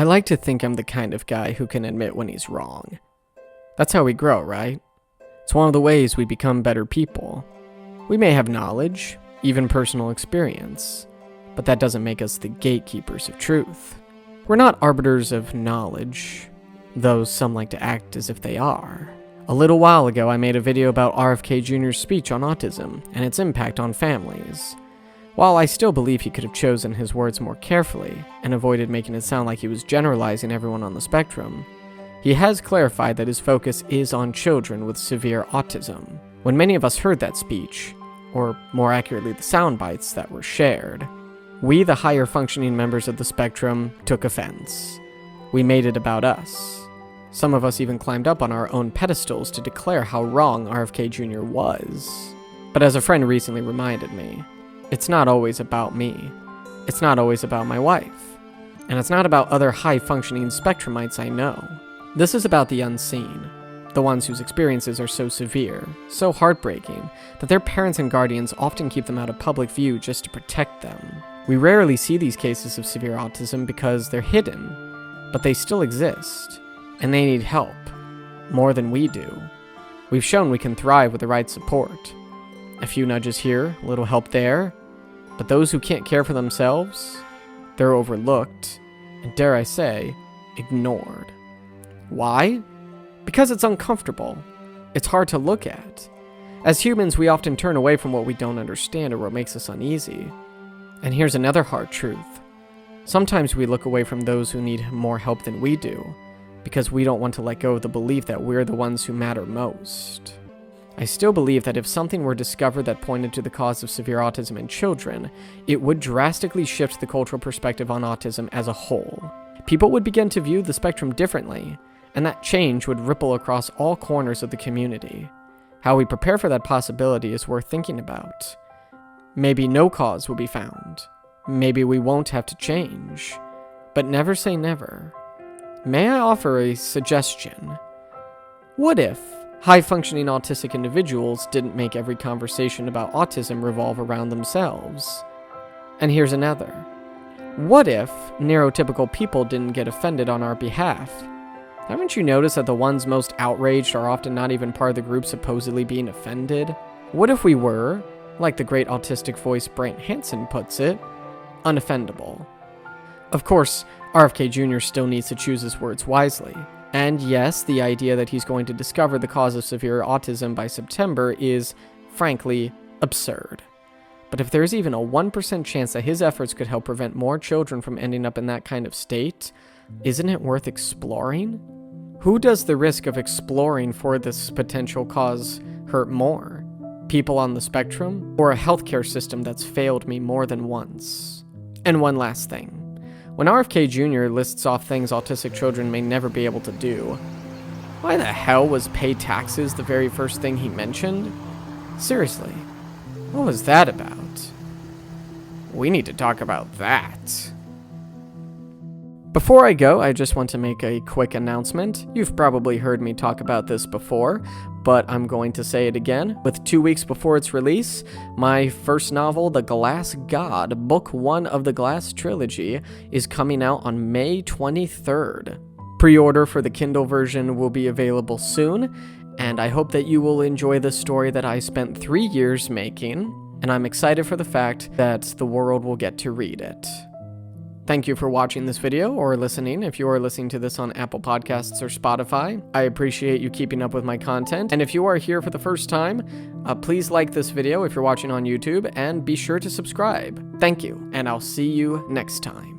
like to think I'm the kind of guy who can admit when he's wrong. That's how we grow, right? It's one of the ways we become better people. We may have knowledge, even personal experience, but that doesn't make us the gatekeepers of truth. We're not arbiters of knowledge, though some like to act as if they are. A little while ago, I made a video about RFK Jr.'s speech on autism and its impact on families. While I still believe he could have chosen his words more carefully and avoided making it sound like he was generalizing everyone on the spectrum, he has clarified that his focus is on children with severe autism. When many of us heard that speech, or more accurately the sound bites that were shared, we, the higher functioning members of the spectrum, took offense. We made it about us. Some of us even climbed up on our own pedestals to declare how wrong RFK Jr. was. But as a friend recently reminded me, it's not always about me. It's not always about my wife. And it's not about other high-functioning spectrumites I know. This is about the unseen, the ones whose experiences are so severe, so heartbreaking, that their parents and guardians often keep them out of public view just to protect them. We rarely see these cases of severe autism because they're hidden, but they still exist, and they need help, more than we do. We've shown we can thrive with the right support. A few nudges here, a little help there, but those who can't care for themselves, they're overlooked, and dare I say, ignored. Why? Because it's uncomfortable. It's hard to look at. As humans, we often turn away from what we don't understand or what makes us uneasy. And here's another hard truth. Sometimes we look away from those who need more help than we do, because we don't want to let go of the belief that we're the ones who matter most. I still believe that if something were discovered that pointed to the cause of severe autism in children, it would drastically shift the cultural perspective on autism as a whole. People would begin to view the spectrum differently, and that change would ripple across all corners of the community. How we prepare for that possibility is worth thinking about. Maybe no cause will be found. Maybe we won't have to change. But never say never. May I offer a suggestion? What if high-functioning autistic individuals didn't make every conversation about autism revolve around themselves? And here's another. What if neurotypical people didn't get offended on our behalf? Haven't you noticed that the ones most outraged are often not even part of the group supposedly being offended? What if we were, like the great autistic voice Brant Hansen puts it, unoffendable? Of course, RFK Jr. still needs to choose his words wisely. And yes, the idea that he's going to discover the cause of severe autism by September is, frankly, absurd. But if there's even a 1% chance that his efforts could help prevent more children from ending up in that kind of state, isn't it worth exploring? Who does the risk of exploring for this potential cause hurt more? People on the spectrum, or a healthcare system that's failed me more than once? And one last thing. When RFK Jr. lists off things autistic children may never be able to do, why the hell was pay taxes the very first thing he mentioned? Seriously, what was that about? We need to talk about that. Before I go, I just want to make a quick announcement. You've probably heard me talk about this before, but I'm going to say it again. With 2 weeks before its release, my first novel, The Glass God, Book 1 of the Glass Trilogy, is coming out on May 23rd. Pre-order for the Kindle version will be available soon, and I hope that you will enjoy the story that I spent 3 years making, and I'm excited for the fact that the world will get to read it. Thank you for watching this video, or listening if you are listening to this on Apple Podcasts or Spotify. I appreciate you keeping up with my content, and if you are here for the first time, please like this video if you're watching on YouTube, and be sure to subscribe. Thank you, and I'll see you next time.